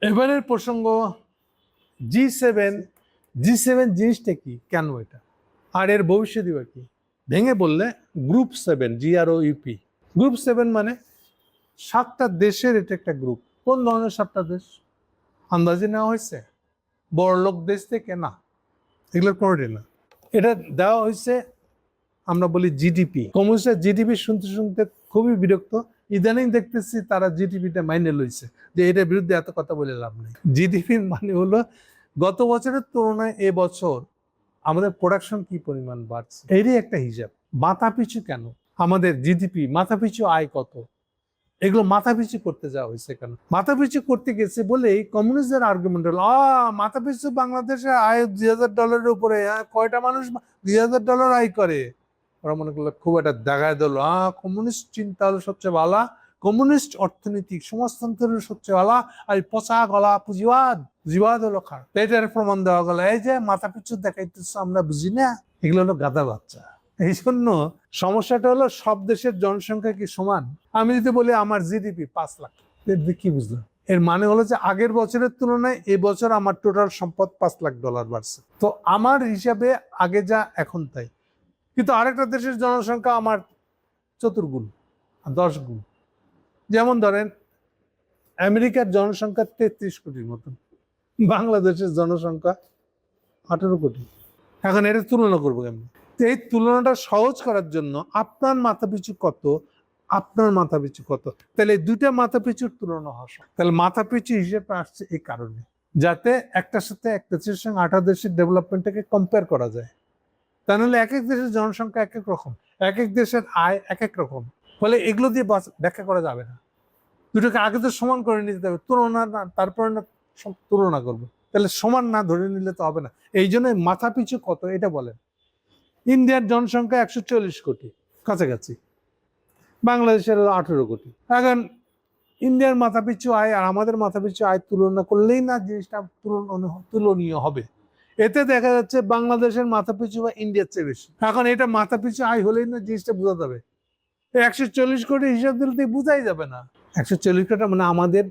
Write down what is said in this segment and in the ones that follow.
এবারের প্রসঙ্গ G7। G7 জিনিসটা কি, কেন এটা, আর এর ভবিষ্যৎ কি? ভেঙে বললে গ্রুপ 7, GROUP। গ্রুপ 7 মানে 7টা দেশের এটা একটা গ্রুপ। কোন ধরনের 7টা দেশ আন্দাজে নেওয়া হয়েছে? বড়লোক দেশ থেকে না, এগুলোর কোনোটাই না। এটা দেওয়া হয়েছে, আমরা বলি জিডিপি। কমিউনিস্টরা জিডিপি শুনতে শুনতে খুবই বিরক্ত। ইদানিং দেখতেছি তারা জিডিপিটা মাইনে লইছে, যে এটার বিরুদ্ধে এত কথা বলে লাভ নেই। জিডিপি মানে হলো গত বছরের তুলনায় এবছর আমাদের প্রোডাকশন কি পরিমাণ বাড়ছে, এরই একটা হিসাব। মাথা পিছু কেন আমাদের জিডিপি, মাথা পিছু আয় কত, এগুলো মাথা পিছু করতে যাওয়া হয়েছে কেন? মাথা পিছু করতে গেছে বলেই কমিউনিস্টদের আর্গুমেন্ট হলো মাথা পিছু বাংলাদেশের আয় $2000 উপরে, কয়টা মানুষ $2000 আয় করে? ওরা মনে করলো খুব একটা দেখায় দিল, কমিউনিস্ট চিন্তা হলো সবচেয়ে ভালো, কমিউনিস্ট অর্থনৈতিক সমাজতন্ত্রের সবচেয়ে ভালো, আর পচা গলা পুঁজিবাদ হলো খারাপ। এটার প্রমাণ দেওয়া গেল, এই যে মাথা পিছু দেখাইতেছে আমরা বুঝি না, এগুলো হলো গাধা বাচ্চা। এই জন্য সমস্যাটা হলো সব দেশের জনসংখ্যা কি সমান? আমি যদি বলি আমার জিডিপি 5 লাখ, কি বুঝলাম? এর মানে হলো যে আগের বছরের তুলনায় এবছর আমার টোটাল সম্পদ $5 লাখ বাড়ছে। তো আমার হিসাবে আগে যা এখন তাই, কিন্তু আরেকটা দেশের জনসংখ্যা আমার 4 গুণ, 10 গুণ। যেমন ধরেন আমেরিকার জনসংখ্যা 33 কোটির মতন, বাংলাদেশের জনসংখ্যা 18 কোটি। এখন এটা তুলনা করবো কেমন? এই তুলনাটা সহজ করার জন্য আপনার মাথা পিছু কত, আপনার মাথা পিছু কত, তাহলে দুইটা মাথা পিছুর তুলনা হওয়া। তাহলে মাথা পিছু হিসেবে আসছে এই কারণে, যাতে একটার সাথে একটা দেশের সঙ্গে 8 দেশের ডেভেলপমেন্টটাকে কম্পেয়ার করা যায়। তা নাহলে এক এক দেশের জনসংখ্যা এক এক রকম, এক এক দেশের আয় এক এক রকম, ফলে এগুলো দিয়ে ব্যাখ্যা করা যাবে না। দুটোকে আগে তো সমান করে নিতে হবে, তুলনা না, তারপরে না তুলনা করবো, তাহলে সমান না ধরে নিলে তো হবে না। এই জন্য মাথা পিছু কত এটা বলেন। ইন্ডিয়ার জনসংখ্যা 140 কোটি কাছাকাছি, বাংলাদেশের 18 কোটি। এখন ইন্ডিয়ার মাথা পিছু আয় আর আমাদের মাথা পিছু আয় তুলনা করলেই না জিনিসটা তুলনীয় হবে। এতে দেখা যাচ্ছে বাংলাদেশের মাথা পিছু বা ইন্ডিয়ার চেয়ে বেশি। এখন এটা মাথা পিছু আয় হলেই না জিনিসটা বোঝা যাবে। 140 কোটি হিসাব দিলে বোঝাই যাবে না। 140 কোটি মানে আমাদের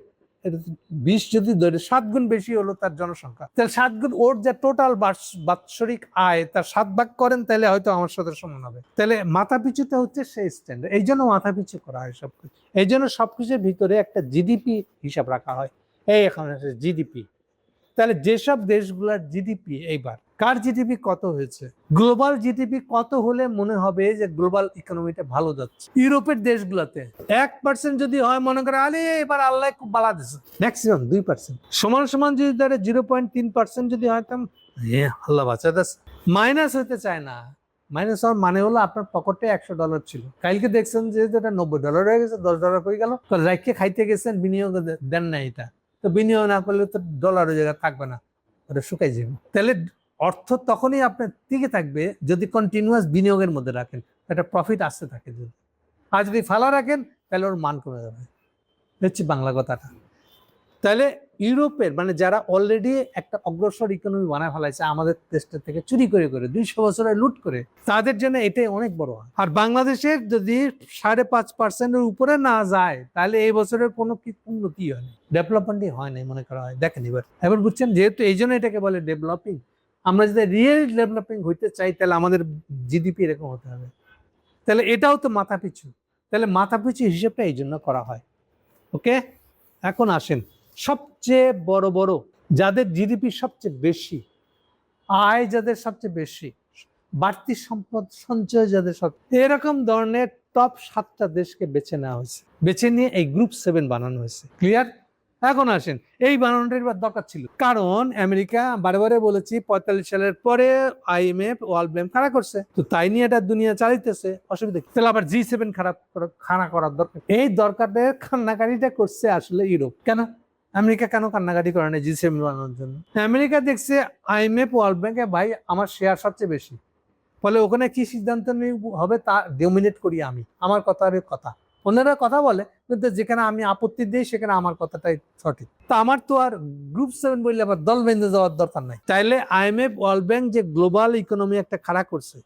20 যদি ধরে 7 গুণ বেশি হলো তার জনসংখ্যা, তাহলে 7 গুণ ওর যে টোটাল বাৎসরিক আয় তার 7 ভাগ করেন, তাহলে হয়তো আমার সাথে সমান হবে। তাহলে মাথা পিছুটা হচ্ছে সেই স্ট্যান্ডার্ড, এই জন্য মাথা পিছু করা হয় সবকিছু। এই জন্য সবকিছুর ভিতরে একটা জিডিপি হিসাব রাখা হয়। এই এখন আছে জিডিপি। তাহলে যেসব দেশগুলোর জিডিপি, এইবার কার জিডিপি কত হয়েছে, গ্লোবাল জিডিপি কত হলে মনে হবে যে গ্লোবাল ইকোনমিটা ভালো যাচ্ছে? ইউরোপের দেশগুলোতে 1% যদি হয়, মনে করে আরে এবার আল্লাহ খুব বালা দিচ্ছে, ম্যাক্সিমাম 2%। সমান সমান যদি ধরে 0.3% যদি হয়, আল্লাহ বাঁচা যাচ্ছে। মাইনাস হইতে চায় না। মাইনাস হওয়ার মানে হলো আপনার পকেটে $100 ছিল, কালকে দেখছেন যে এটা $90 হয়ে গেছে, $10 হয়ে গেল, রাইকে খাইতে গেছেন, বিনিয়োগ দেন না, এটা তো বিনিয়োগ না করলে তো ডলারের জায়গা থাকবে না, ওটা শুকাই যাবে। তাহলে অর্থ তখনই আপনার টিকে থাকবে যদি কন্টিনিউয়াস বিনিয়োগের মধ্যে রাখেন, একটা প্রফিট আসতে থাকে। যদি আর যদি ফালা রাখেন তাহলে ওর মান কমে যাবে, হচ্ছে বাংলা কথাটা। তাহলে ইউরোপের মানে যারা অলরেডি একটা অগ্রসর ইকোনমি বানায় ফেলাইছে আমাদের দেশটা থেকে চুরি করে করে 200 বছরে লুট করে, তাদের জন্য এটাই অনেক বড়। আর বাংলাদেশের যদি 5.5%-এর উপরে না যায়, তাহলে এই বছরের কোনো উন্নতি হয়নি, ডেভেলপমেন্টই হয় নাই মনে করা হয়। দেখেন এবার বুঝছেন, যেহেতু এই জন্য এটাকে বলে ডেভেলপিং। আমরা যদি রিয়েল ডেভেলপিং হইতে চাই, তাহলে আমাদের জিডিপি এরকম হতে হবে। তাহলে এটাও তো মাথা পিছু, তাহলে মাথা পিছু হিসেবটা এই জন্য করা হয়। ওকে, এখন আসেন সবচেয়ে বড় বড় যাদের জিডিপি সবচেয়ে বেশি, আয় যাদের সবচেয়ে বেশি, বাড়তি সম্পদ সঞ্চয় যাদের সব, এরকম ধরনের টপ 7টা দেশকে বেছে নেওয়া হয়েছে, বেছে নিয়ে এই গ্রুপ 7 বানানো হয়েছে। ক্লিয়ার? এখন আসেন, এই বানানোটার দরকার ছিল, কারণ আমেরিকা বারে বারে বলেছি 45 সালের পরে IMF ওয়ার্ল্ড ব্যাংক খাড়া করছে, তো তাই নিয়ে এটা দুনিয়া চালাইতেছে, অসুবিধা কি? তাহলে আবার G7 খাড়া করার দরকার, এই দরকারের কান্নাকারিটা করছে আসলে ইউরোপ। কেন আমেরিকা কেন কান্নাকাটি করে না G7 বানানোর জন্য? আমেরিকা দেখছে IMF ওয়ার্ল্ড ব্যাংকে ভাই আমার শেয়ার সবচেয়ে বেশি, ফলে ওখানে কি সিদ্ধান্ত হবে তা ডমিনেট করি আমি, আমার কথা। ওনারা কথা বলে, কিন্তু যেখানে আমি আপত্তি দিই সেখানে আমার কথাটাই সঠিক। তা আমার তো আর গ্রুপ 7 বললে আবার দল বেঁধে যাওয়ার দরকার নাই। তাইলে IMF ওয়ার্ল্ড ব্যাংক যে গ্লোবাল ইকোনমি একটা খাড়া করছে,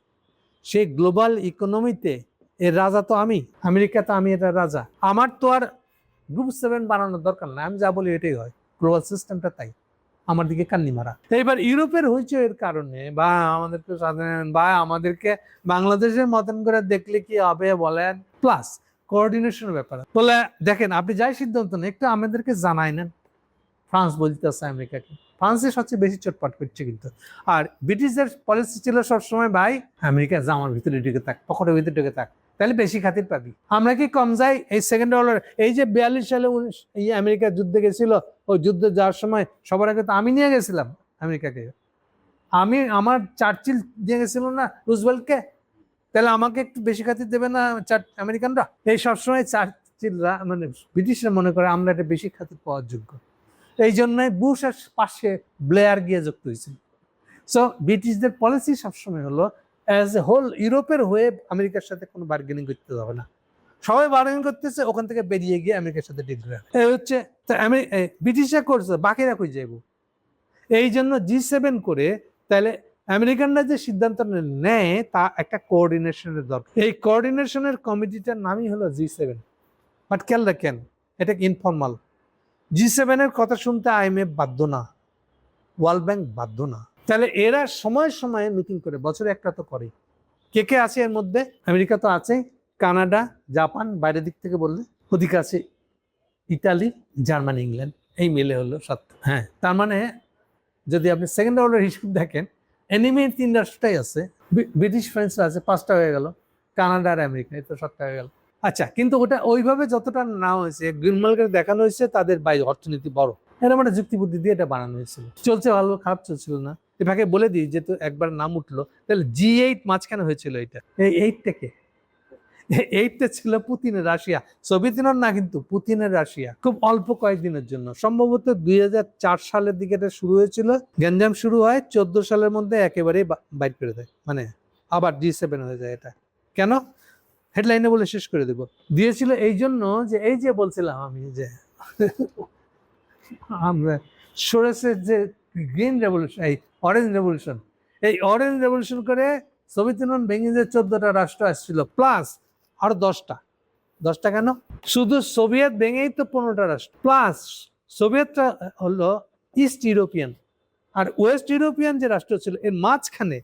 সেই গ্লোবাল ইকোনমিতে এর রাজা তো আমি, আমেরিকা তো আমি এটা রাজা। আমার তো আর গ্রুপ 7 বানানোর দরকার নাই, আমি যা বলি এটাই হয়। গ্লোবাল সিস্টেমটা তাই, আমার দিকে কান্নি মারা। এবার ইউরোপের হইচইয়ের কারণে বা আমাদেরকে সাধারণ বা আমাদেরকে বাংলাদেশের মতন করে দেখলে কি হবে বলেন, প্লাস কোঅর্ডিনেশনের ব্যাপার বলে দেখেন, আপনি যাই সিদ্ধান্ত নেন একটু আমাদেরকে জানাই নেন। ফ্রান্স বলতেছে আমেরিকাকে, ফ্রান্সের সবচেয়ে বেশি চটপট করছে কিন্তু। আর ব্রিটিশদের পলিসি ছিল সবসময় ভাই আমেরিকা জামার ভিতরে ঢুকে থাক, পকেটের ভিতরে ঢুকে থাক, তাহলে বেশি খাতির পাবি। আমরা কি কম যাই? এই সেকেন্ড ওয়ার্ল্ড এই যে 42 সালে এই আমেরিকা যুদ্ধে গেছিল, ওই যুদ্ধে যাওয়ার সময় সবার আগে তো আমি নিয়ে গেছিলাম আমেরিকাকে। আমার চার্চিল দিয়ে গেছিল না রুজভেল্টকে, তাহলে আমাকে একটু বেশি খাতির দেবে না আমেরিকানরা? এই সবসময় চার্চিলরা মানে ব্রিটিশরা মনে করে আমরা এটা বেশি খাতির পাওয়ার যোগ্য, এই জন্যই বুশের পাশে ব্লেয়ার গিয়ে যুক্ত হয়েছিল। সো ব্রিটিশদের পলিসি সবসময় হলো অ্যাজ এ হোল ইউরোপের হয়ে আমেরিকার সাথে কোনো বার্গেনিং করতে হবে না, সবাই বার্গেনিং করতেছে, ওখান থেকে বেরিয়ে গিয়ে আমেরিকার সাথে ডিল করে। এই হচ্ছে ব্রিটিশরা করছে, বাকিরা কই যাইব? এই জন্য G7 করে তাহলে আমেরিকানরা যে সিদ্ধান্ত নেয় তা একটা কোঅর্ডিনেশনের দরকার। এই কোঅর্ডিনেশনের কমিটিটার নামই হলো G7। বাট খেয়াল রাখেন এটা ইনফর্মাল। G7 এর কথা শুনতে IMF বাধ্য না, ওয়ার্ল্ড ব্যাংক বাধ্য না। তাহলে এরা সময় সময়ে মিটিং করে, বছরে একটা তো করে। কে কে আছে এর মধ্যে? আমেরিকা তো আছে, কানাডা, জাপান, বাইরের দিক থেকে বললে ওদিকে আছে ইতালি, জার্মানি, ইংল্যান্ড, এই মিলে হলো 7। হ্যাঁ, তার মানে যদি আপনি সেকেন্ড ওয়ার্ল্ডের হিসেব দেখেন, এনিমি 3 রাষ্ট্রটাই আছে, ব্রিটিশ ফ্রান্সরা আছে, 5টা হয়ে গেল, কানাডা আর আমেরিকা, এই তো 7টা হয়ে গেল। আচ্ছা, কিন্তু ওটা ওইভাবে যতটা না হয়েছে, গ্রিনমার্কে দেখানো হয়েছে তাদের বাইরে অর্থনীতি বড়, এরকম একটা যুক্তিবুদ্ধি দিয়ে এটা বানানো হয়েছিল। চলছে ভালো, খারাপ চলছিল না। এভাবে বলে দিই যেহেতু একবার নাম উঠলো, তাহলে G8 মাঝখানে হয়েছিল এটা। এই 8টা ছিল পুতিনের রাশিয়া, সোভিয়েত ইউনিয়ন না কিন্তু পুতিনের রাশিয়া, খুব অল্প কয়েকদিনের জন্য। সম্ভবত 2004 সালের দিকে এটা শুরু হয়েছিল, গ্যাঞ্জাম শুরু হয়, 14 সালের মধ্যে একেবারেই বাইট করে দেয়, মানে আবার G7 হয়ে যায়। এটা কেন হেডলাইনে বলে শেষ করে দেব, দিয়েছিল এই জন্য যে এই যে বলছিলাম আমি যে আমরা সরেসের যে গ্রিন রেভলিউশন, এই অরেঞ্জ রেভলিউশন করে সোভিয়েত ইউনিয়ন ভেঙে যে 14টা রাষ্ট্র আসছিল, প্লাস আরো 10টা কেন? শুধু সোভিয়েত ভেঙেই তো 15টা রাষ্ট্র, প্লাস সোভিয়েতটা হলো ইস্ট ইউরোপিয়ান আর ওয়েস্ট ইউরোপিয়ান যে রাষ্ট্র ছিল, এর মাঝখানে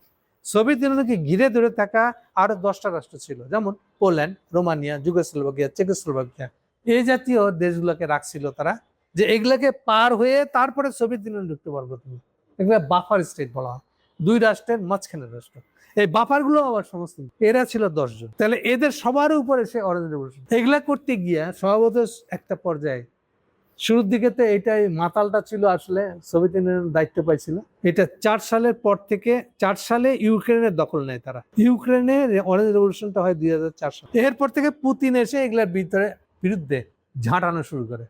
সোভিয়েত ইউনিয়নকে ঘিরে ধরে থাকা আরো 10টা রাষ্ট্র ছিল, যেমন পোল্যান্ড, রোমানিয়া, যুগোস্লোভাকিয়া, চেকোস্লোভাকিয়া, এই জাতীয় দেশগুলোকে রাখছিল তারা, যে এগুলাকে পার হয়ে তারপরে সোভিয়েত ইউনিয়ন ঢুকতে পারবো তুমি। এগুলো বাফার স্টেট বলা হয়, 2 রাষ্ট্রের মাঝখানের রাষ্ট্র। এই বাফারগুলো আবার সমস্ত, এরা ছিল 10 জন। তাহলে এদের সবার উপরে সে অরেঞ্জ রেভলিউশন এগুলা করতে গিয়া স্বভাবত একটা পর্যায়ে শুরুর দিকে তো এটাই মাতালটা ছিল, আসলে সোভিয়েত ইউনিয়নের দায়িত্ব পাইছিল। এটা 4 সালের পর থেকে, 4 সালে ইউক্রেনের দখল নেয় তারা। ইউক্রেনের অরেঞ্জ রেভলিউশনটা হয় 2004 সালে। এরপর থেকে পুতিন এসে এগুলার বিরুদ্ধে ঝাঁটানো শুরু করে।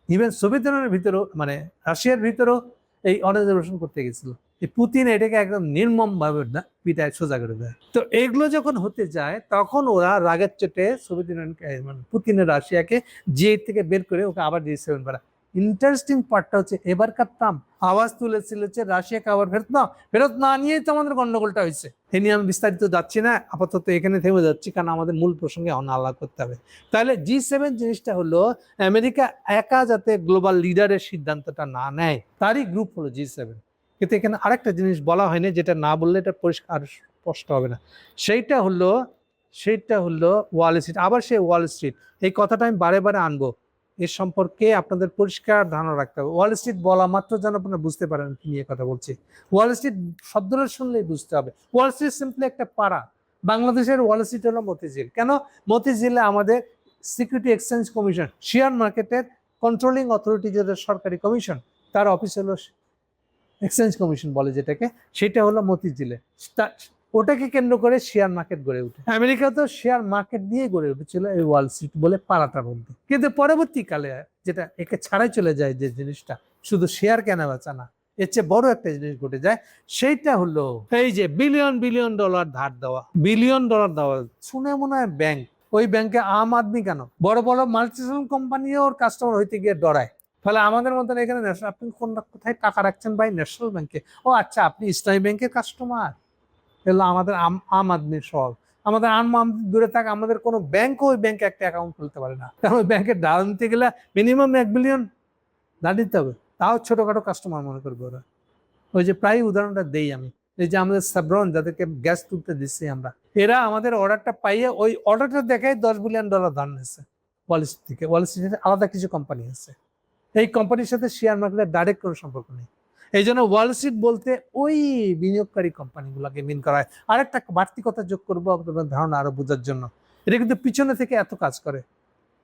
ইভেন সোভিয়েত ইউনিয়নের ভিতরেও, মানে রাশিয়ার ভিতরেও এই অরেঞ্জ রেভলিউশন করতে গেছিল। এই পুতিন এটাকে একদম নির্মম ভাবে পিটায় সোজা করে দেয়। তো এগুলো যখন হতে যায় তখন ওরা রাগের চোটে সোভিয়েত ইউনিয়নকে, মানে পুতিনের রাশিয়াকে G8 থেকে বের করে ওকে আবার G7 করা। ইন্টারেস্টিং পার্টটা হচ্ছে এবারকার ট্রাম্প আওয়াজ তুলেছিল যে রাশিয়াকে আবার ফেরত না নিয়েই তো আমাদের গন্ডগোলটা হয়েছে। এ নিয়ে আমি বিস্তারিত যাচ্ছি না, আপাতত এখানে থেমে যাচ্ছি, কারণ আমাদের মূল প্রসঙ্গে আলাপ করতে হবে। তাহলে G7 জিনিসটা হলো আমেরিকা একা যাতে গ্লোবাল লিডারের সিদ্ধান্তটা না নেয়, তারই গ্রুপ হলো G7। কিন্তু এখানে আরেকটা জিনিস বলা হয়নি, যেটা না বললে এটা পরিষ্কার স্পষ্ট হবে না। সেইটা হলো ওয়াল স্ট্রিট। আবার সেই ওয়াল স্ট্রিট, এই কথাটা আমি বারে বারে আনবো, এর সম্পর্কে আপনাদের পরিষ্কার ধারণা রাখতে হবে। ওয়াল স্ট্রিট বলা মাত্র যেন আপনারা বুঝতে পারেন কি নিয়ে কথা বলছি। ওয়াল স্ট্রিট শব্দটা শুনলেই বুঝতে হবে। ওয়াল স্ট্রিট সিম্পলি একটা পাড়া। বাংলাদেশের ওয়াল স্ট্রিট হলো মতিঝিল। কেন? মতিঝিলে আমাদের সিকিউরিটি এক্সচেঞ্জ কমিশন, শেয়ার মার্কেটের কন্ট্রোলিং অথরিটি, যেটা সরকারি কমিশন, তার অফিস হলো এক্সচেঞ্জ কমিশন বলে যেটাকে, সেটা হলো মতিঝিলে। ওটাকে কেন্দ্র করে শেয়ার মার্কেট গড়ে উঠে। আমেরিকা তো শেয়ার মার্কেট দিয়ে গড়ে উঠেছিল এই ওয়াল স্ট্রিট বলে পাড়াটার মধ্যে। কিন্তু পরবর্তীকালে যেটা একে ছাড়াই চলে যায়, যে জিনিসটা শুধু শেয়ার কেনা বেচা না, এর চেয়ে বড় একটা জিনিস ঘটে যায়, সেইটা হলো এই যে বিলিয়ন ডলার ধার দেওয়া, বিলিয়ন ডলার দেওয়া। শুনে মনে হয় ব্যাংক, ওই ব্যাংকে আম আদমি কেন, বড় বড় মাল্টিনেশনাল কোম্পানিও ওর কাস্টমার হইতে গিয়ে ডরায়। ফলে আমাদের মতন এখানে আপনি কোথায় টাকা রাখছেন ভাই? ন্যাশনাল ব্যাংকে। ও আচ্ছা, আপনি ইসলামী ব্যাংকের কাস্টমার। এগুলো আমাদের আম আদমির সব, আমাদের আম আদমি দূরে থাক, আমাদের কোনো ব্যাংকও ওই ব্যাংকে একটা অ্যাকাউন্ট খুলতে পারে না, কারণ ওই ব্যাংকের ধার নিতে গেলে মিনিমাম 1 বিলিয়ন ধার দিতে হবে। তাও ছোটখাটো কাস্টমার মনে করবে ওরা। ওই যে প্রায় উদাহরণটা দেই আমি, এই যে আমাদের সাবরন যাদেরকে গ্যাস তুলতে দিচ্ছি আমরা, এরা আমাদের অর্ডারটা পাইয়ে ওই অর্ডারটা দেখায় $10 বিলিয়ন ধার নিয়েছে ওয়াল স্ট্রিট থেকে। ওয়াল স্ট্রিটের আলাদা কিছু কোম্পানি আছে, এই কোম্পানির সাথে শেয়ার মার্কেটের ডাইরেক্ট কোনো সম্পর্ক নেই। এই জন্য ওয়াল স্ট্রিট বলতে ওই বিনিয়োগকারী কোম্পানিগুলোকে মিন করা হয়। আরেকটা বাড়তি কথা যোগ করবো আপনাদের ধারণা আরো বোঝার জন্য, এটা কিন্তু পিছনে থেকে এত কাজ করে।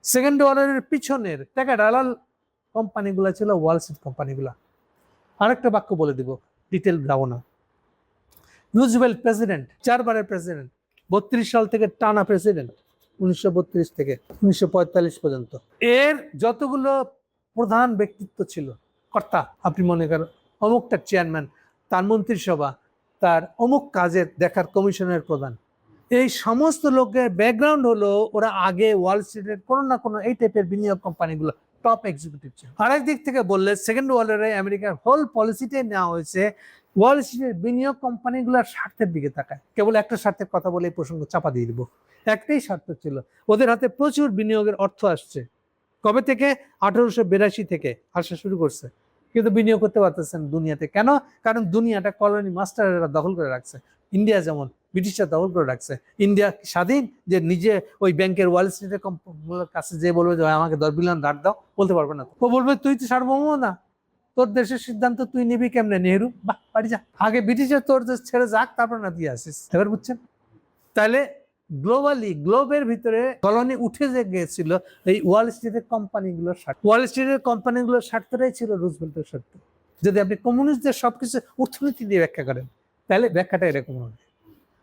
সেকেন্ড ওয়ার্ল্ডের পিছনের টাকা দালাল কোম্পানিগুলো ছিল ওয়াল স্ট্রিট কোম্পানিগুলো। আরেকটা বাক্য বলে দিব, ডিটেল যাবো না। রুজভেল্ট প্রেসিডেন্ট, 4 বারের প্রেসিডেন্ট, 32 সাল থেকে টানা প্রেসিডেন্ট, 1932 থেকে 1945 পর্যন্ত। এর যতগুলো প্রধান ব্যক্তিত্ব ছিল, কর্তা, আপনি মনে করেন অমুকটার চেয়ারম্যান, তার মন্ত্রিসভা, তার অমুক কাজের দেখার কমিশনের প্রধান, এই সমস্ত লোকের ব্যাকগ্রাউন্ড হলো ওরা আগে ওয়াল স্ট্রিটের কোনো না কোনো এই টাইপের বিনিয়োগ কোম্পানিগুলো টপ এক্সিকিউটিভ ছিল। আরেক দিক থেকে বললে সেকেন্ড ওয়ার্ল্ডে আমেরিকার হোল পলিসিটাই নেওয়া হয়েছে ওয়াল স্ট্রিটের বিনিয়োগ কোম্পানিগুলোর স্বার্থের দিকে তাকায়। কেবল একটা স্বার্থের কথা বলে এই প্রসঙ্গ চাপা দিয়ে দিব। একটাই স্বার্থ ছিল, ওদের হাতে প্রচুর বিনিয়োগের অর্থ আসছে। কবে থেকে? 1882 থেকে আসা শুরু করছে, কিন্তু বিনিয়োগ করতে পারতেছেন দুনিয়াতে। কেন? কারণ দুনিয়াটা কলোনি মাস্টাররা দখল করে রাখছে। ইন্ডিয়া যেমন ব্রিটিশরা দখল করে রাখছে। ইন্ডিয়া স্বাধীন যে নিজে ওই ব্যাংকের ওয়াল স্ট্রিটের কাছে যে বলবে যে আমাকে $10 বিলিয়ন ধার দাও, বলতে পারবে না। ও বলবে তুই তো সার্বভৌম না, তোর দেশের সিদ্ধান্ত তুই নিবি কেমনে? নেহেরু, বাহ বাড়ি যা, আগে ব্রিটিশের তোর দেশ ছেড়ে যাক, তারপর না দিয়ে আসিস। এবার বুঝছেন? তাহলে গ্লোবের ভিতরে কলোনি উঠে যে গিয়েছিল এই ওয়াল স্ট্রিটের কোম্পানিগুলোর স্বার্থ। ওয়াল স্ট্রিটের কোম্পানিগুলোর স্বার্থটাই ছিল রুজভেল্টের স্বার্থ। যদি আপনি কমিউনিস্টদের সবকিছু অর্থনীতি দিয়ে ব্যাখ্যা করেন, তাহলে ব্যাখ্যাটা এরকম হবে।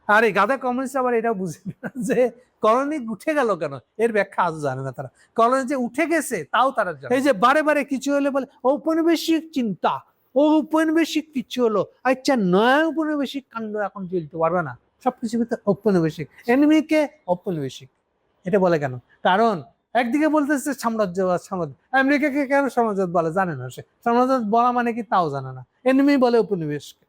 আর এই গাদা কমিউনিস্ট আবার এটাও বুঝে না যে কলোনি উঠে গেল কেন, এর ব্যাখ্যা আজও জানে না তারা। কলোনি যে উঠে গেছে তাও তারা জানে। এই যে বারে বারে কিছু হলে বলে ঔপনিবেশিক চিন্তা, ঔপনিবেশিক কিছু হলো, আচ্ছা নয়া ঔপনিবেশিক কাণ্ড এখন চলতে পারবে না, সবকিছু ভিতরে ঔপনিবেশিক, এনিমিকে ঔপনিবেশিক। এটা বলে কেন? কারণ একদিকে বলতেছে সাম্রাজ্যবাদ, আমেরিকাকে কেন সাম্রাজ্যবাদ বলে জানে না সে। সাম্রাজ্যবাদ বলা মানে কি তাও জানে না, এনিমি বলে উপনিবেশকে।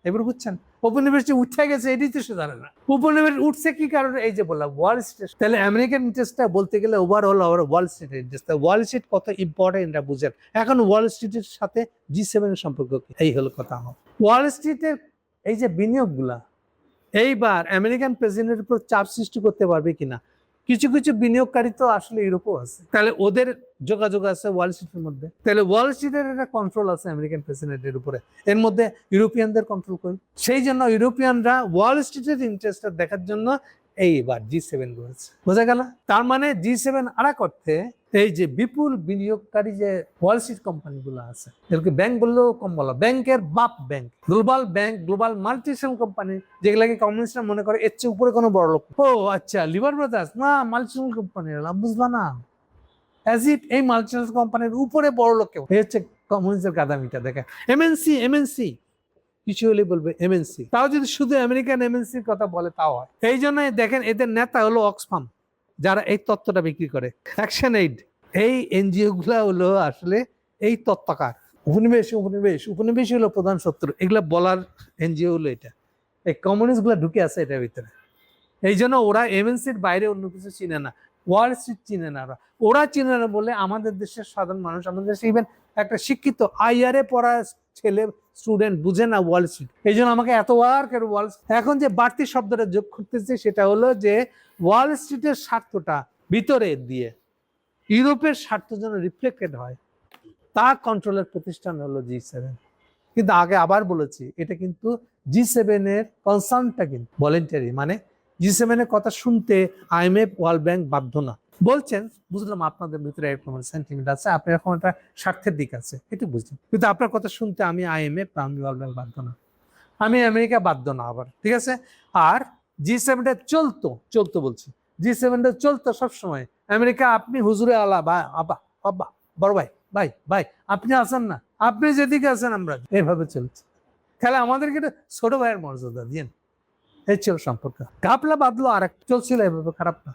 এবার বুঝছেন? উপনিবেশ যে উঠে গেছে এটাই তো সে জানে না। উপনিবেশ উঠছে কি কারণে? এই যে বললাম ওয়াল স্ট্রিট। তাহলে আমেরিকান ইন্টারেস্টটা বলতে গেলে ওভারঅল ওয়াল স্ট্রিটের ইন্টারেস্ট। ওয়াল স্ট্রিট কত ইম্পর্টেন্ট এটা বুঝেন। এখন ওয়াল স্ট্রিটের সাথে G7 এর সম্পর্ক কি? এই হলো কথা আমার। ওয়াল স্ট্রিটের এই যে বিনিয়োগগুলা এইবার আমেরিকান প্রেসিডেন্টের উপর চাপ সৃষ্টি করতে পারবে কিনা। কিছু কিছু বিনিয়োগকারী তো আসলে ইউরোপও আছে, তাহলে ওদের যোগাযোগ আছে ওয়াল স্ট্রিটের মধ্যে। তাহলে ওয়াল স্ট্রিটের একটা কন্ট্রোল আছে আমেরিকান প্রেসিডেন্টের উপরে, এর মধ্যে ইউরোপিয়ানদের কন্ট্রোল করে। সেই জন্য ইউরোপিয়ানরা ওয়াল স্ট্রিটের ইন্টারেস্টটা দেখার জন্য এইবার G7 রয়েছে। বোঝা গেল? তার মানে G7 আর এক অর্থে এই যে বিপুল বিনিয়োগকারী যে ওয়াল স্ট্রিট কোম্পানিগুলো আছে, এদেরকে ব্যাংক বললেও কম বলা, ব্যাংকের বাপ bank, global bank, global multinational company, যেগুলাকে কমিউনিস্টরা মনে করে এর চেয়ে উপরে কোনো বড় লোক। ও আচ্ছা, লিভার ব্রাদার্স না, মাল্টিনেশনাল কোম্পানি, বুঝবা না, অ্যাজ ইট এই মাল্টিনেশনাল কোম্পানির উপরে বড় লোক কেউ। এই হচ্ছে কমিউনিস্টের গাদামিটা। দেখে এমএনসি কিছু হলে বলবে এমএনসি, তাও যদি শুধু আমেরিকান এমএনসির কথা বলে তাও হয়। এই জন্য দেখেন এদের নেতা হলো অক্সফাম, যারা এই তত্ত্বটা বিক্রি করে। অ্যাকশন এইড, এই এনজিও গুলা হলো আসলে এই তত্ত্বকার। উপনিবেশ হলো প্রধান শত্রু, এগুলা বলার এনজিও হলো এটা। এই কমিউনিস্ট গুলা ঢুকে আছে এটার ভিতরে। এই জন্য ওরা এমএনসির বাইরে অন্য কিছু চিনে না, ওয়াল স্ট্রিট চিনে না। ওরা চিনে না বলে আমাদের দেশের সাধারণ মানুষ, আমাদের দেশে ইভেন একটা শিক্ষিত IRA পড়া ছেলে স্টুডেন্ট বুঝে না ওয়াল স্ট্রিট। এই জন্য আমাকে এতবার কেন ওয়াল, এখন যে বাড়তি শব্দটা যোগ করতেছে সেটা হলো যে ওয়াল স্ট্রিটের স্বার্থটা ভিতরে দিয়ে ইউরোপের স্বার্থ যেন রিফ্লেক্টেড হয়, তা কন্ট্রোলের প্রতিষ্ঠান হলো G7। কিন্তু আগে আবার বলেছি, এটা কিন্তু G7 এর কনসার্নটা কিন্তু ভলেন্টারি, মানে G7 এর কথা শুনতে IMF, ওয়ার্ল্ড ব্যাংক বাধ্য না। বলছেন বুঝলাম আপনাদের ভিতরে এরকম সেন্টিমেন্ট আছে, আপনার এরকম একটা স্বার্থের দিক আছে, এটা বুঝলাম, কিন্তু আপনার কথা শুনতে আমি IMF, আমি ওয়ার্ল্ড ব্যাংক বাধ্য না, আমি আমেরিকা বাধ্য না আবার, ঠিক আছে। আর G7টা চলতো বলছি, G7টা চলতো সবসময়। আমেরিকা আপনি হুজুরে আলা, বা আব্বা আব্বা, বড় ভাই ভাই ভাই, আপনি আছেন না, আপনি যেদিকে আছেন আমরা, এভাবে চলছে। তাহলে আমাদেরকে ছোট ভাইয়ের মর্যাদা দিয়েন, এই ছিল সম্পর্ক। ঘাপলা বাদলো আর একটা চলছিল এভাবে, খারাপ না।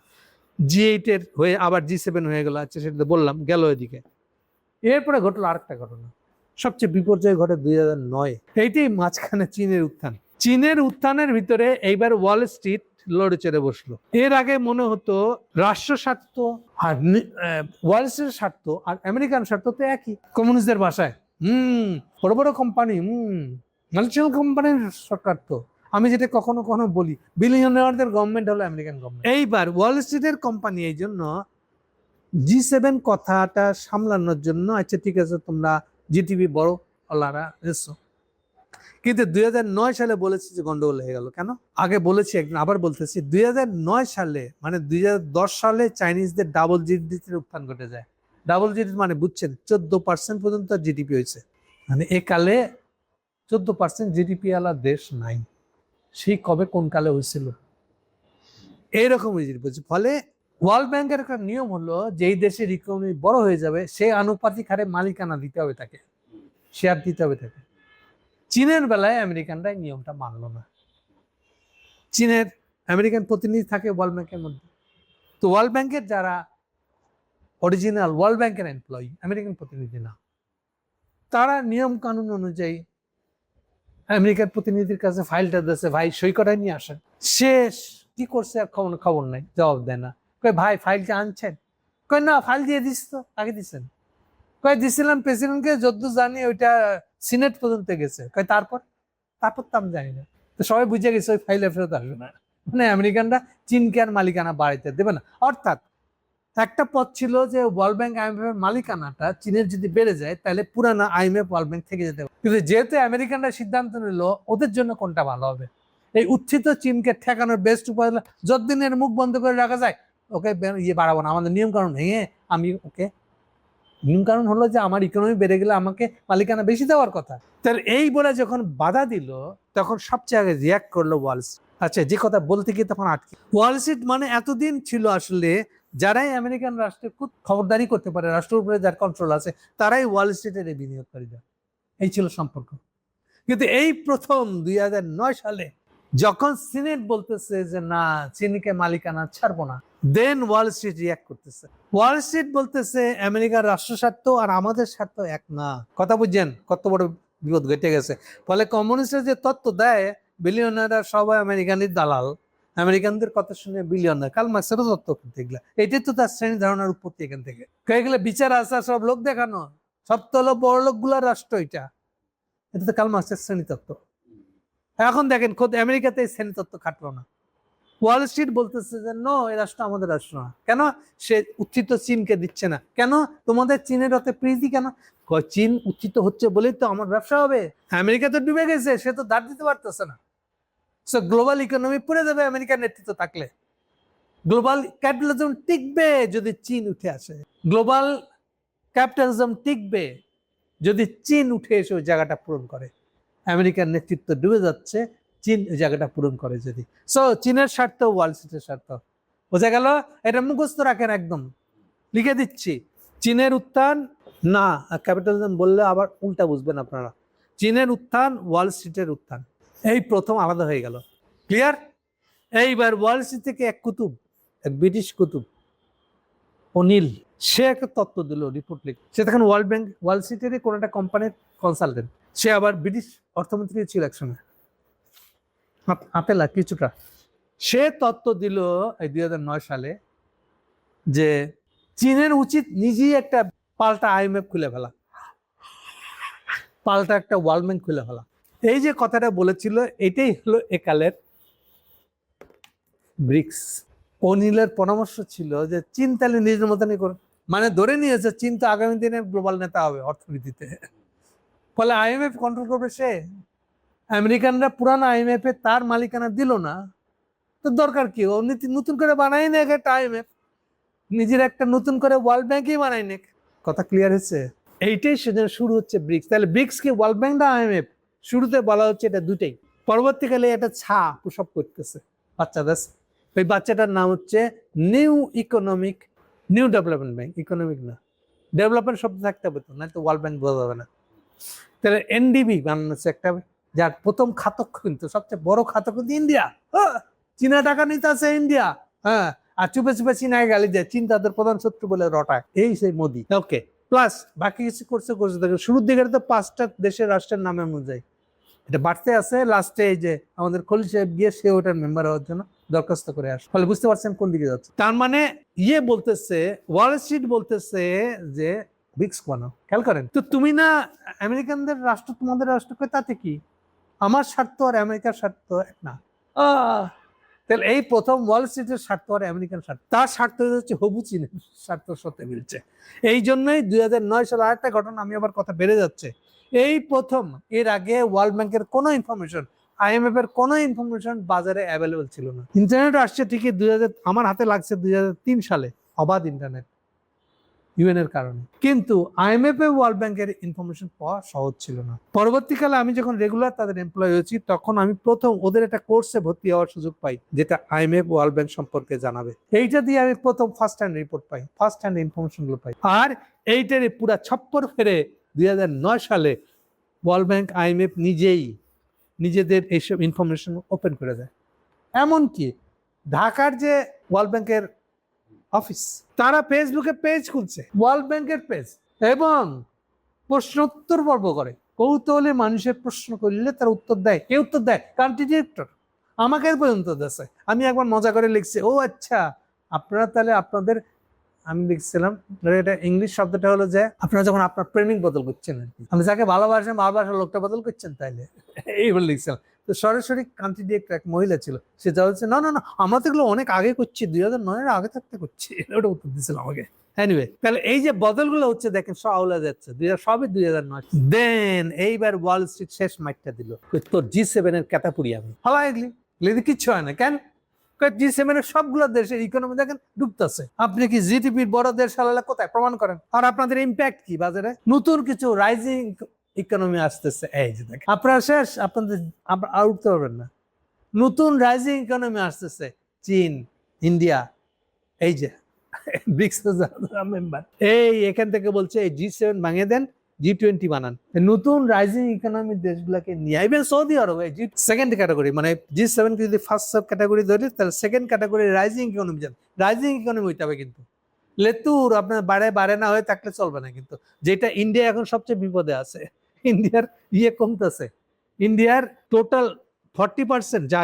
G8 এর হয়ে আবার G7 হয়ে গেল, আচ্ছা সেটা বললাম, গেল এদিকে। এরপরে ঘটলো আরেকটা ঘটনা, সবচেয়ে বিপর্যয় ঘটে 2009। এইটাই মাঝখানে চীনের উত্থানের ভিতরে এইবার ওয়াল স্ট্রিট লড়ে চড়ে বসলো। এর আগে মনে হতো রাষ্ট্র স্বার্থ আর ওয়াল স্ট্রিটের স্বার্থ আর আমেরিকান স্বার্থ তো একই, কমিউনিস্টদের ভাষায় বড় বড় কোম্পানি, ন্যাশনাল কোম্পানির সরকার তো। আমি যেটা কখনো কখনো বলি, বিলিয়নিয়ারদের গভর্নমেন্ট হলো আমেরিকান গভর্নমেন্ট। এইবার ওয়াল স্ট্রিটের কোম্পানি এই জন্য G7 কথাটা সামলানোর জন্য, আচ্ছা ঠিক আছে তোমরা জিটিভি বড় ওলারা এসো, কিন্তু 2009 সালে বলেছি যে গন্ডগোল হয়ে গেল। কেন? আগে বলেছি একদিন, আবার বলতেছি, 2009 সালে মানে 2010 সালে চাইনিজদের ডাবল জিডিপির উত্থান ঘটে যায়। ডাবল জিডিপি মানে বুঝছেন 14% পর্যন্ত জিডিপি হয়েছে। মানে এ কালে 14% জিডিপি আলা দেশ নাই। সেই কবে কোন কালে হয়েছিল এইরকম জিডিপি। ফলে ওয়ার্ল্ড ব্যাংকের একটা নিয়ম হলো, যেই দেশের ইকোনমি বড় হয়ে যাবে সেই আনুপাতিক হারে মালিকানা দিতে হবে তাকে, শেয়ার দিতে হবে তাকে। চীনের বেলায় আমেরিকানরা নিয়মটা মানলো না। চীনের আমেরিকান প্রতিনিধি থাকে ওয়ার্ল্ড ব্যাংকের মধ্যে, তো ওয়ার্ল্ড ব্যাংকের যারা অরিজিনাল ওয়ার্ল্ড ব্যাংকের এমপ্লয়ি, আমেরিকান প্রতিনিধি না, তারা নিয়ম কানুন অনুযায়ী আমেরিকার প্রতিনিধির কাছে ফাইলটা দিয়েছে, ভাই সই করাই নিয়ে আসেন। শেষ কি করছে আর খবর নাই, জবাব দেয় না। কই ভাই ফাইলটা আনছেন? কই না, ফাইল দিয়ে দিস তো, আগে দিচ্ছেন। কই দিছিলাম প্রেসিডেন্টকে, যদ্দূর জানি ওইটা সিনেট পর্যন্ত গেছে। কই তারপর তো আমি জানি না। তো সবাই বুঝে গেছে ওই ফাইলে ফেরত আসবে না। মানে আমেরিকানরা চীনকে আর মালিকানা বাড়াইতে দেবে না। অর্থাৎ একটা পথ ছিল যে ওয়ার্ল্ড ব্যাংক আইএমএফ এর মালিকানাটা চীনের যদি বেড়ে যায় তাহলে পুরানা আইএমএফ ওয়ার্ল্ড ব্যাংক থেকে যেতে হবে। কিন্তু যেহেতু আমেরিকানরা সিদ্ধান্ত নিল ওদের জন্য কোনটা ভালো হবে, এই উত্থিত চীনকে ঠেকানোর বেস্ট উপায় হলো যতদিনের মুখ বন্ধ করে রাখা যায় ওকে ইয়ে বাড়াবো না, আমাদের নিয়ম কানুন ভেঙে আমি ওকে, নিয়ম কানুন হলো যে আমার ইকোনমি বেড়ে গেলে আমাকে মালিকানা বেশি দেওয়ার কথা। তাহলে এই বলে যখন বাধা দিল তখন সবচেয়ে আগে রিয়াক্ট করলো ওয়াল স্ট্রিট। আচ্ছা, যে কথা বলতে গিয়ে তখন আটকে ওয়াল স্ট্রিট মানে এতদিন ছিল আসলে যারাই আমেরিকান রাষ্ট্রের খুব খবরদারি করতে পারে, রাষ্ট্রের উপরে যার কন্ট্রোল আছে, তারাই ওয়াল স্ট্রিটের বিনিয়োগকারীরা। এই ছিল সম্পর্ক। কিন্তু এই প্রথম 2009 সালে যখন সিনেট বলতেছে যে না, চীনকে মালিকানা ছাড়বো না, দেন ওয়াল স্ট্রিট রিয়াক্ট করতেছে। ওয়াল স্ট্রিট বলতেছে আমেরিকার রাষ্ট্র স্বার্থ আর আমাদের স্বার্থ এক না। কথা বুঝছেন কত বড় বিপদ ঘটে গেছে। ফলে কমিউনিস্টরা যে তত্ত্ব দেয় বিলিয়নাররা সবাই আমেরিকানের দালাল, আমেরিকানদের কথা শুনে বিলিয়নার, কার্ল মার্ক্সেরও তত্ত্ব করতে গেলে এটাই তো তার শ্রেণী ধারণার উৎপত্তি এখান থেকে। গেলে বিচার আচার সব লোক দেখানো, সব তো হলো বড় লোকগুলার রাষ্ট্র। এটা তো কার্ল মার্ক্সের শ্রেণী তত্ত্ব। এখন দেখেন খোদ আমেরিকাতে এই শ্রেণী তত্ত্ব খাটলো না। ওয়াল স্ট্রিট বলতেছে যে নো, এই রাষ্ট্র আমাদের রাষ্ট্র না। কেন? সে উত্থিত চীনকে দিচ্ছে না। কেন? তোমাদের চীনের হতে প্রীতি কেন? চীন উত্থিত হচ্ছে বলেই তো আমার ব্যবসা হবে। আমেরিকা তো ডুবে গেছে, সে তো ধার দিতে পারতেছে না। সো গ্লোবাল ইকোনমি পড়ে যাবে আমেরিকার নেতৃত্ব থাকলে। গ্লোবাল ক্যাপিটালিজম টিকবে যদি চীন উঠে আসে। গ্লোবাল ক্যাপিটালিজম টিকবে যদি চীন উঠে এসে ওই জায়গাটা পূরণ করে। আমেরিকার নেতৃত্ব ডুবে যাচ্ছে, চীন ওই জায়গাটা পূরণ করে যদি। সো চীনের স্বার্থ ওয়াল স্ট্রিটের স্বার্থ বোঝা গেল। এটা মুখস্থ রাখেন, একদম লিখে দিচ্ছি। চীনের উত্থান না, ক্যাপিটালিজম বললে আবার উল্টা বুঝবেন আপনারা। চীনের উত্থান, ওয়াল স্ট্রিটের উত্থান, এই প্রথম আলাদা হয়ে গেল। ক্লিয়ার? এইবার ওয়াল স্ট্রিট থেকে এক কুতুব, এক ব্রিটিশ কুতুব অনিল, সে একটা তত্ত্ব দিল, রিপোর্ট লিখে। সে তখন ওয়ার্ল্ড ব্যাংক ওয়াল স্ট্রিটের কোন একটা কোম্পানির কনসালটেন্ট। সে আবার ব্রিটিশ অর্থমন্ত্রী ছিল একসময়, আপেলা কিছুটা। সে তত্ত্ব দিল এই 2009 সালে যে চীনের উচিত নিজেই একটা পাল্টা আইএমএফ খুলে ফেলা, পাল্টা একটা ওয়ার্ল্ড ব্যাংক খুলে ফেলা। এই যে কথাটা বলেছিল এটাই হলো একালের ব্রিক্স। অনিলের পরামর্শ ছিল যে চীন তাহলে নিজের মতনই করে, মানে ধরে নিয়েছে চীন তো আগামী দিনে গ্লোবাল নেতা হবে অর্থনীতিতে। ফলে আইএমএফ কন্ট্রোল করবে সে। আমেরিকানরা পুরানো আইএমএফ এ তার মালিকানা দিল না, তো দরকার কি? ও নতুন করে বানাই নেক একটা আইএমএফ, নিজের একটা নতুন করে ওয়ার্ল্ড ব্যাংকই বানাই নেক। কথা ক্লিয়ার হচ্ছে? এইটাই সেজন্য শুরু হচ্ছে ব্রিক্স। তাহলে ব্রিক্স কি ওয়ার্ল্ড ব্যাংক না আইএমএফ? শুরুতে বলা হচ্ছে এটা দুটাই। পরবর্তীকালে এটা প্রসব করতেছে বাচ্চাদের। ওই বাচ্চাটার নাম হচ্ছে নিউ ডেভেলপমেন্ট ব্যাংক। ইকোনমিক না, ডেভেলপমেন্ট শব্দ থাকতে হবে তো, না তো ওয়ার্ল্ড ব্যাংক বোঝা যাবে না। তাহলে এনডিবি বানানো হচ্ছে একটা, যার প্রথম খাতক কিন্তু সবচেয়ে বড় খাতক কিন্তু ইন্ডিয়া। চীনা টাকা নিতে আছে ইন্ডিয়া, হ্যাঁ, আর চুপে চুপে চীনায় গালি দেয়, চীন তাদের প্রধান শত্রু বলে রটায়। এই সেই মোদি। ওকে, প্লাস বাকি কিছু করছে দেখেন শুরুর দিকে তো 5টা দেশের রাষ্ট্রের নামে অনুযায়ী এটা বাড়তে আছে। লাস্টে এই যে আমাদের খলিল সাহেব গিয়ে সে ওটার মেম্বার হওয়ার জন্য দরখাস্ত করে আসে। ফলে বুঝতে পারছেন কোন দিকে যাচ্ছে। তার মানে বলতেছে ওয়াল স্ট্রিট বলতেছে যে ব্রিক্স বানাও, খেয়াল করেন তো। তুমি না আমেরিকানদের রাষ্ট্র, তোমাদের রাষ্ট্রকে, তাতে কি? আমার স্বার্থ আর আমেরিকার স্বার্থ এক না। তাহলে এই প্রথম ওয়াল স্ট্রিটের স্বার্থ আর আমেরিকান স্বার্থ, তার স্বার্থ হচ্ছে হবু চীনের স্বার্থের সাথে মিলছে। এই জন্যই 2009 সালে আরেকটা ঘটনা, আমি আবার কথা বেড়ে যাচ্ছে, এই প্রথম, এর আগে ওয়ার্ল্ড ব্যাংকের কোনো ইনফরমেশন, IMF এর কোনো ইনফরমেশন বাজারে অ্যাভেলেবল ছিল না। ইন্টারনেট আসছে ঠিকই আমার হাতে লাগছে 2003 সালে, অবাধ ইন্টারনেট ইউএন এর কারণে, কিন্তু IMF এ ওয়ার্ল্ড ব্যাংকের ইনফরমেশন পাওয়া সহজ ছিল না। পরবর্তীকালে আমি যখন রেগুলার তাদের এমপ্লয় হয়েছি, তখন আমি প্রথম ওদের একটা কোর্সে ভর্তি হওয়ার সুযোগ পাই, যেটা IMF ওয়ার্ল্ড ব্যাংক সম্পর্কে জানাবে। এইটা দিয়ে আমি প্রথম ফার্স্ট হ্যান্ড রিপোর্ট পাই, ফার্স্ট হ্যান্ড ইনফরমেশন গুলো পাই। আর এইটারে পুরা ছপ্পর ফেরে 2009 সালে ওয়ার্ল্ড ব্যাংক IMF নিজেই নিজেদের এইসব ইনফরমেশন ওপেন করে দেয়। এমনকি ঢাকার যে ওয়ার্ল্ড ব্যাংকের অফিস, তারা ফেসবুকে পেজ খুলছে, ওয়ার্ল্ড ব্যাংকের পেজ, এবং প্রশ্নোত্তর পর্ব করে। কৌতূহলী মানুষের প্রশ্ন করলে তার উত্তর দেয়। কে উত্তর দেয়? Country director. আমাকে পর্যন্ত দিচ্ছে। আমি একবার মজা করে লিখছি, ও আচ্ছা, আপনারা তাহলে আপনাদের, আমি লিখছিলাম, এটা ইংলিশ শব্দটা হলো যে আপনারা যখন আপনার প্রেমিক বদল করছেন আর কি, আপনি যাকে ভালোবাসেন ভালোবাসার লোকটা বদল করছেন, তাইলে এইবার লিখছিলাম। তো সরাসরি কান্ট্রি ডিরেক্টর এক মহিলা ছিল, সে যা হচ্ছে, না না না, আমরা তো এগুলো অনেক আগে করছি, 2009 আগে থাকতে করছি, ওটা উত্তর দিয়েছিল আমাকে। এনিওয়ে, তাহলে এই যে বদলগুলো হচ্ছে দেখেন, সব আউলা যাচ্ছে, সবই 2009। দেন এইবার ওয়াল স্ট্রিট শেষ মাইটটা দিল, তোর G7 এর ক্যাটাপুরি আমি হওয়া এগুলি কিচ্ছু হয় না। কেন? G7 এর সবগুলো দেশের ইকোনমি দেখেন ডুবতেছে। আপনি কি জিডিপির বড় দেশ সালালে কোথায় প্রমাণ করেন? আর আপনাদের ইম্প্যাক্ট কি বাজারে? নতুন কিছু রাইজিং ইকোনমি আসতেছে, এই যে দেখেন, আপনারা শেষ, আপনাদের আর উঠতে পারবেন না। নতুন রাইজিং ইকোনমি আসতেছে, চীন, ইন্ডিয়া, এই যে ব্রিক্স মেম্বার, এই এখান থেকে বলছে এই G7 ভাঙিয়ে দেন, G20 বানান। নতুন রাইজিং ইকোনমিক দেশগুলোকে নিয়ে, ইভেন সৌদি আরব সেকেন্ড ক্যাটাগরি, মানে G7 কে যদি ফার্স্ট সাব ক্যাটাগরি ধরি, তাহলে সেকেন্ড ক্যাটাগরি রাইজিং ইকোনমি যান। রাইজিং ইকোনমি হইতে হবে, কিন্তু লেতুর আপনার বাড়ে না হয়ে থাকলে চলবে না। কিন্তু যেটা ইন্ডিয়া এখন সবচেয়ে বিপদে আছে, ইন্ডিয়ার কমতেছে। ইন্ডিয়ার টোটাল 40% যা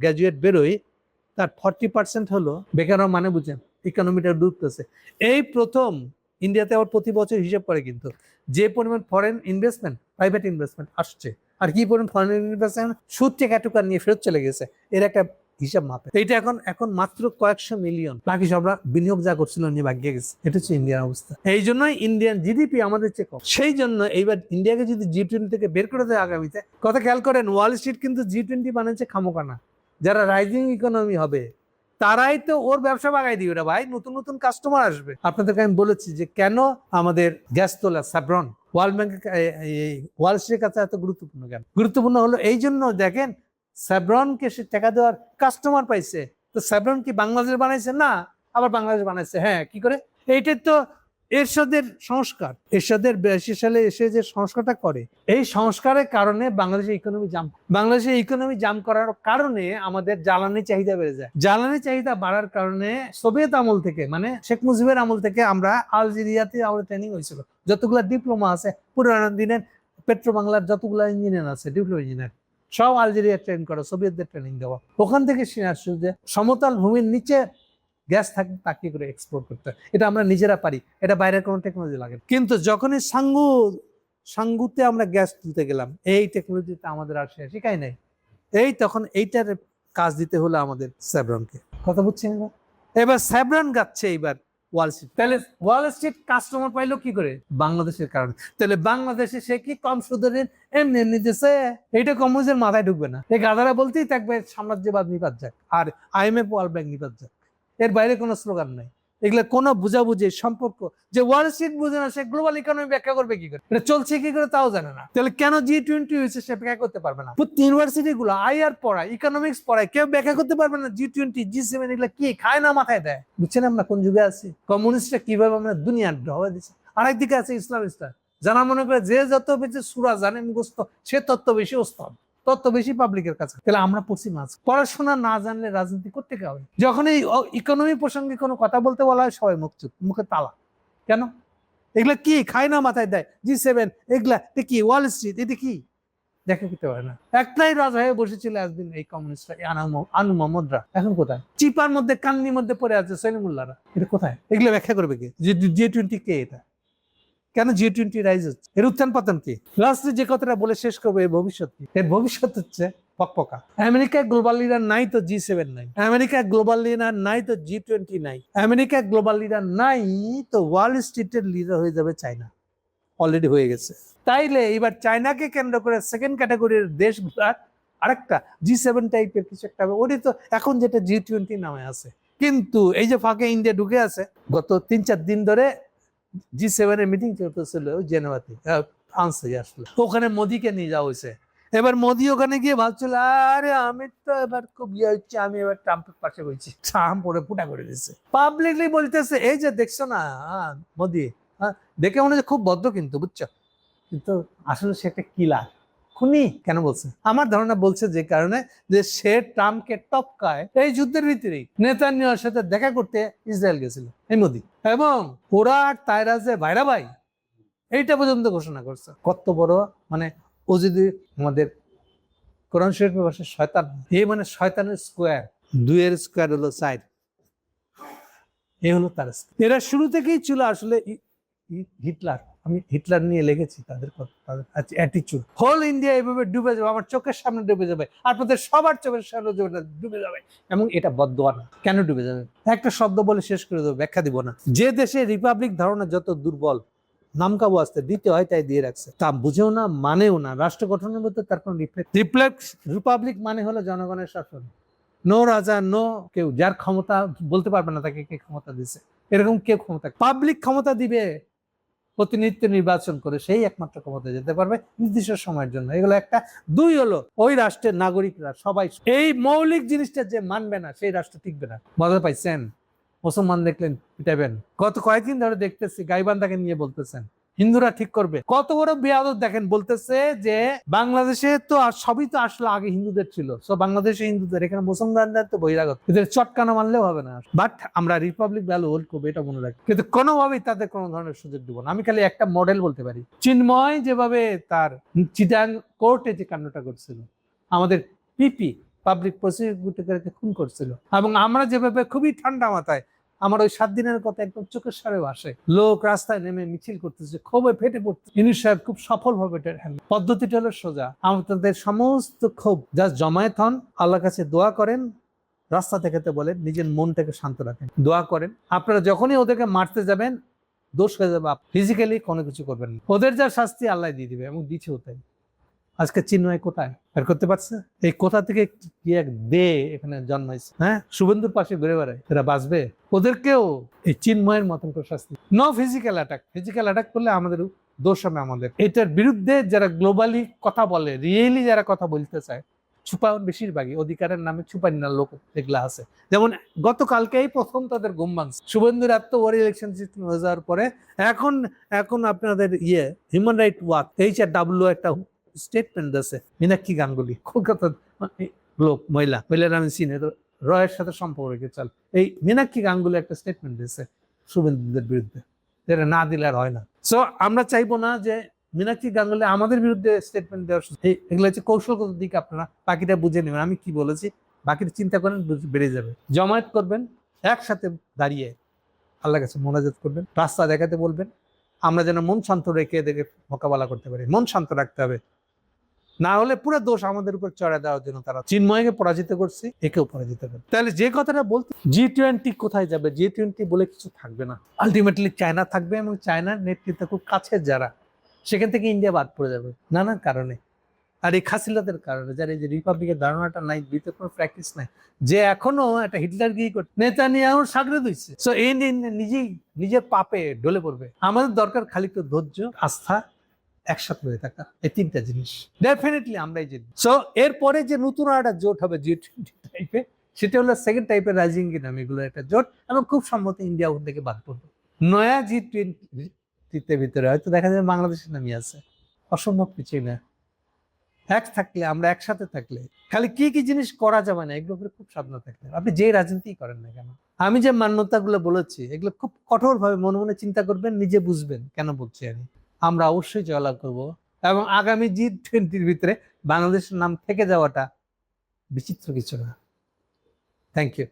গ্রাজুয়েট বেরোয়, তার 40% হলো বেকার। মানে বুঝেন, ইকোনমিটা ডুবতেছে। এই প্রথম ইন্ডিয়াতে আবার প্রতি বছর হিসাব করে, কিন্তু যে পরিমাণ ফরেন ইনভেস্টমেন্ট, প্রাইভেট ইনভেস্টমেন্ট আসছে, আর কি পরিমাণ ফরেন ইনভেস্টমেন্ট সুদ থেকে টুকার নিয়ে ফেরত চলে গেছে, এর একটা হিসাব মাপে। এটা এখন মাত্র কয়েকশো মিলিয়ন, বাকি সবরা বিনিয়োগ যা করছিল নিয়ে ভাগিয়ে গেছে। এটা হচ্ছে ইন্ডিয়ার অবস্থা। এই জন্যই ইন্ডিয়ান জিডিপি আমাদের চেয়ে কম। সেই জন্য এইবার ইন্ডিয়াকে যদি G20 থেকে বের করে দেয় আগামীতে, কথা খেয়াল করেন, ওয়াল স্ট্রিট কিন্তু G20 বানাচ্ছে খামোকানা। যারা রাইজিং ইকোনমি হবে, তারাই তো ওর ব্যবসা বাগাই দিবে না ভাই, নতুন নতুন কাস্টমার আসবে। আপনাদেরকে আমি বলেছি যে কেন আমাদের গ্যাস তোলা স্যাভরন ওয়ার্ল্ড ব্যাংকের, ওয়াল স্ট্রিটের কাছে এত গুরুত্বপূর্ণ। কেন গুরুত্বপূর্ণ হলো? এই জন্য দেখেন, স্যাভরনকে সে টাকা দেওয়ার কাস্টমার পাইছে। তো স্যাভরন কি বাংলাদেশ বানাইছে? না। আবার বাংলাদেশ বানাইছে, হ্যাঁ, কি করে? এইটাই তো এরশাদের সংস্কার। এরশাদের 82 সালে এসে যে সংস্কারটা করে, এই সংস্কারের কারণে বাংলাদেশের ইকোনমি জাম করার কারণে আমাদের জ্বালানি চাহিদা বেড়ে যায়। জ্বালানি চাহিদা বাড়ার কারণে সোভিয়েত আমল থেকে, মানে শেখ মুজিবের আমল থেকে, আমরা আলজেরিয়াতে আমাদের ট্রেনিং হয়েছিল। যতগুলা ডিপ্লোমা আছে পুরানো দিনের, পেট্রো বাংলার যতগুলা ইঞ্জিনিয়ার আছে, ডিপ্লোমা ইঞ্জিনিয়ার, সব আলজেরিয়া ট্রেন করা, সোভিয়েতদের ট্রেনিং দেওয়া। ওখান থেকে আসছে যে সমতল ভূমির নিচে গ্যাস থাকবে, তাকে করে এক্সপোর্ট করতে, এটা আমরা নিজেরা পারি, এটা বাইরের কোনো টেকনোলজি লাগে। কিন্তু যখনই সাঙ্গুতে আমরা গ্যাস তুলতে গেলাম, এই টেকনোলজিটা আমাদের আর শিখাই নাই। এই তখন এইটার কাজ দিতে হলো আমাদের স্যাভরনকে। কথা বুঝছেন? এবার স্যাভরন গাচ্ছে এইবার ওয়াল স্ট্রিট। তাহলে ওয়াল স্ট্রিট কাস্টমার পাইলো কি করে? বাংলাদেশের কারণে। তাহলে বাংলাদেশে সে কি কম সুদের এমনি দিতেছে? এইটা কমিউনিস্টের মাথায় ঢুকবে না। এই গাধারা বলতেই থাকবে সাম্রাজ্যবাদ নিপাত যাক, আর IMF ওয়ার্ল্ড ব্যাংক নিপাত যাক। এর বাইরে কোনো স্লোগান নাই। এগুলো কোনো বুঝাবুঝি সম্পর্ক, যে ওয়াল স্ট্রিট বুঝে না, সে গ্লোবাল ইকোনমি ব্যাখ্যা করবে কি করে? এটা চলছে কি করে তাও জানে না। তাহলে কেন G20 হয়েছে সে ব্যাখ্যা করতে পারবে না? ইউনিভার্সিটি গুলো IR পড়ায়, ইকোনমিক্স পড়ায়, কেউ ব্যাখ্যা করতে পারবে না G20 G7 এগুলো কি খায় না মাথায় দেয়। বুঝছেন আমরা কোন যুগে আছি? কমিউনিস্টরা কিভাবে আমরা দুনিয়া ঢওয়া দিচ্ছে। আরেকদিকে আছে ইসলামিস্টরা, যারা মনে করে যে যত বেশি সূরা জানে মুখস্থ, সে তত বেশি ওস্তাদ, তত বেশি পাবলিকের কাছে। তাহলে আমরা পড়ছি মাছ। পড়াশোনা না জানলে রাজনীতি করতে হবে। যখন এই ইকোনমি প্রসঙ্গে কোনো কথা বলতে বলা হয়, সবাই মুখ চুপ, মুখে তালা। কেন? এগুলা কি খায় না মাথায় দেয়? G7 এগুলা কি? ওয়াল স্ট্রিট এটা কি? দেখা করতে পারে না। একটাই রাজা হয়ে বসেছিল একদিন এই কমিউনিস্টরা, আনু মোহাম্মদরা। এখন কোথায়? চিপার মধ্যে, কান্নির মধ্যে পড়ে আছে সলিমুল্লাহরা। এটা কোথায়? এগুলো ব্যাখ্যা করবে কে? G20 কে? এটা কেন G20 রাইজ হচ্ছে? এর উত্থান পতন কি? লাস্টে যে কথাটা বলে শেষ করবো, এর ভবিষ্যৎ কি? এর ভবিষ্যৎ হচ্ছে পকপকা। আমেরিকা গ্লোবাল লিডার নাই তো G7 নাই, আমেরিকা গ্লোবাল লিডার নাই তো G20 নাই, আমেরিকা গ্লোবাল লিডার নাই তো ওয়াল স্ট্রিটের লিডার হয়ে যাবে চায়না, অলরেডি হয়ে গেছে। তাইলে এবার চায়নাকে কেন্দ্র করে সেকেন্ড ক্যাটাগরির দেশগুলার আরেকটা G7 টাইপের কিছু একটা হবে, ওটি তো এখন যেটা G20 নামে আছে। কিন্তু এই যে ফাঁকে ইন্ডিয়া ঢুকে আছে, গত 3-4 দিন ধরে G7 এর মিটিং চলতেছিল জেনেভাতে, ফ্রান্সে আসলে, ওখানে মোদিকে নিয়ে যাওয়া হয়েছে। এবার মোদি ওখানে গিয়ে ভাবছিল, আরে আমি তো এবার খুব ইয়ে হচ্ছে, আমি এবার ট্রাম্পের পাশে বলছি। ট্রাম্প ওরে ফুটা করে দিচ্ছে, পাবলিকলি বলতেছে, এই যে দেখছো না মোদি, দেখে মনে হচ্ছে খুব ভদ্র কিন্তু, বুঝছো, কিন্তু আসলে সে একটা কিলার, খুনি। কেন বলছে? আমার ধারণা বলছে যে কারণে যে সে ট্রাম্পকে টপকায় এই যুদ্ধের ভিতরেই নেতানিয়াহুর সাথে দেখা করতে ইসরায়েল গেছিল এই মোদি, এবং ওরা আর তাইরা যে ভাইরা ভাই এইটা পর্যন্ত ঘোষণা করছে। কত বড় মানে, ও যদি আমাদের কোরআন শরীফের ভাষায় শয়তান, এই মানে শয়তানের স্কোয়ার, 2 এর স্কোয়ার হলো 4, এই হলো তার। এরা শুরু থেকেই ছিল আসলে হিটলার। আমি হিটলার নিয়ে লিখেছি, তাদের অ্যাটিটিউড। হোল ইন্ডিয়া এভাবে ডুবে যাবে, আমার চোখের সামনে ডুবে যাবে, আপনাদের সবার চোখের সামনে ডুবে যাবে, এবং এটা বদদোয়া না। কেন ডুবে যাবে? একটা শব্দ বলে শেষ করে দেবো, ব্যাখ্যা দিব না। যে দেশে রিপাবলিক ধারণা যত দুর্বল, নামকাবু আসতে দিতে হয় তাই দিয়ে রাখছে, তা বুঝেও না, মানেও না, রাষ্ট্র গঠনের মধ্যে তার কোনো রিপাবলিক মানে হলো জনগণের শাসন, নো রাজা, নো কেউ, যার ক্ষমতা বলতে পারবে না তাকে কে ক্ষমতা দিছে, এরকম কেউ ক্ষমতা, পাবলিক ক্ষমতা দিবে প্রতিনিধিত্ব নির্বাচন করে, সেই একমাত্র ক্ষমতা যেতে পারবে নির্দিষ্ট সময়ের জন্য। এগুলো একটা। 2 হলো ওই রাষ্ট্রের নাগরিকরা সবাই, এই মৌলিক জিনিসটা যে মানবে না সেই রাষ্ট্র টিকবে না। মজা পাইছেন? মুসলমান দেখলেন পিটাবেন, গত কয়েকদিন ধরে দেখতেছি গাইবান্ধাকে নিয়ে বলতেছেন হিন্দুরা ঠিক করবে। কত বড় বেয়াদব দেখেন, বলতেছে যে বাংলাদেশে তো সবই তো আসলে আগে হিন্দুদের ছিল, সো বাংলাদেশে হিন্দুদের, এখানে মুসলমানদের তো বহিরাগত, এদের চটকানো মানলেও হবে না। বাট আমরা রিপাবলিক ভ্যালু হোল্ড করবো, এটা মনে রাখি, কিন্তু কোনোভাবেই তাদের কোনো ধরনের সুযোগ দিব না। আমি খালি একটা মডেল বলতে পারি, চিন্ময় যেভাবে তার চিটাং কোর্টে যে কাণ্ডটা করছিল, আমাদের পিপি পাবলিক প্রসিকিউটরকে খুন করছিল, এবং আমরা যেভাবে খুবই ঠান্ডা মাথায়, আমার ওই 7 দিনের কথা একদম চোখের সামনে ভাসে, লোক রাস্তায় নেমে মিছিল করতেছে, ক্ষোভে ফেটে পড়ছে, ইউনূস সাহেব খুব সফলভাবে পদ্ধতিটা হলো সোজা, আমাদের সমস্ত ক্ষোভ জাস্ট জমায়েত হন, আল্লাহর কাছে দোয়া করেন, রাস্তা দেখাতে বলেন, নিজের মনটাকে শান্ত রাখেন, দোয়া করেন। আপনারা যখনই ওদেরকে মারতে যাবেন, দোষ হয়ে যাবে, ফিজিক্যালি কোনো কিছু করবেন না, ওদের যা শাস্তি আল্লাহ দিয়ে দিবে, এবং দিচ্ছে ওটাই। আজকে চিন্ময় কোথায় বের করতে পারছে? এই কোথা থেকে কি এক দে এখানে জন্মাইছে, হ্যাঁ, শুভেন্দুর পাশে ঘুরে বেড়ায়, এরা বাঁচবে? ওদেরকেও এই চিন্ময়ের মতন করে শাস্তি, no physical attack, physical attack করলে আমাদের দোষ হবে আমাদের। এটার বিরুদ্ধে যারা গ্লোবালি কথা বলে, রিয়েলি যারা কথা বলতে চায়, ছুপান বেশিরভাগই অধিকারের নামে ছুপানি না লোক যেগুলা আছে। যেমন গতকালকেই প্রথম তাদের ঘুম ভাঙছে, শুভেন্দুর এত বড় ইলেকশন সিস্টেম হয়ে যাওয়ার পরে এখন আপনাদের হিউম্যান রাইট ওয়াচ HRW একটা স্টেটমেন্ট আছে, মীনাক্ষী গাঙ্গুলি, কলকাতার লোক, মহিলার আমি চিনি, রয়ের সাথে সম্পর্ক রেখে চল, এই মীনাক্ষী গাঙ্গুলি একটা স্টেটমেন্ট দিয়েছে শুভেন্দুদের বিরুদ্ধে, যেটা না দিলে আর হয় না। সো আমরা চাইবো না যে মীনাক্ষী গাঙ্গুলি আমাদের বিরুদ্ধে স্টেটমেন্ট দেওয়ার, এগুলো হচ্ছে কৌশলগত দিক, আপনারা বাকিটা বুঝে নেবেন। আমি কি বলেছি বাকিটা চিন্তা করেন, বেড়ে যাবে। জমায়েত করবেন, একসাথে দাঁড়িয়ে আল্লাহর কাছে মোনাজাত করবেন, রাস্তা দেখাতে বলবেন, আমরা যেন মন শান্ত রেখে এদেরকে মোকাবেলা করতে পারি। মন শান্ত রাখতে হবে, না হলে পুরো দোষ আমাদের উপর চড়া দেওয়ার জন্য তারা চিন্ময়কে পরাজিত করছে, একেও পরাজিত করবে। তাহলে যে কথাটা বলতে, G20 কোথায় যাবে? G20 বলে কিছু থাকবে না, আলটিমেটলি চায়না থাকবে, এবং চায়নার নেতৃত্ব খুব কাছের যারা, সেখান থেকে ইন্ডিয়া বাদ পড়ে যাবে নানান কারণে। আর এই খাসিলাতের কারণে, যার এই যে রিপাবলিকের ধারণাটা নাই, ভিতরে কোনো প্র্যাকটিস নাই, যে এখনো একটা হিটলার গিয়ে করছে, নেতানিয়াহুর সাগরে দিচ্ছে। সো এই নিজের পাপে ঢলে পড়বে। আমাদের দরকার খালি একটু ধৈর্য, আস্থা, একসাথে হয়ে থাকা, এই 3টা জিনিস ডেফিনেটলি আমরাই জিতব। সো এরপরে যে নতুন একটা জোট হবে G20 টাইপের, সেটা হলো সেকেন্ড টাইপের রাইজিং কি নাম, এগুলো একটা জোট, এবং খুব সম্ভবত ইন্ডিয়া ওর থেকে বাদ পড়বে। নয়া G20 ভিতরে হয়তো দেখা যাবে বাংলাদেশের নামই আছে, অসম্ভব কিছুই না। এক থাকলে, আমরা একসাথে থাকলে, খালি কি কি জিনিস করা যাবে না এগুলো উপরে খুব সাবধান থাকলে, আপনি যে রাজনীতি করেন না কেন। আমি যে মান্যতাগুলো বলেছি, এগুলো খুব কঠোরভাবে মনে মনে চিন্তা করবেন, নিজে বুঝবেন কেন বলছি আমি। আমরা অবশ্যই জয়লাভ করবো, এবং আগামী G20 ভিতরে বাংলাদেশের নাম থেকে যাওয়াটা বিচিত্র কিছু না। Thank you.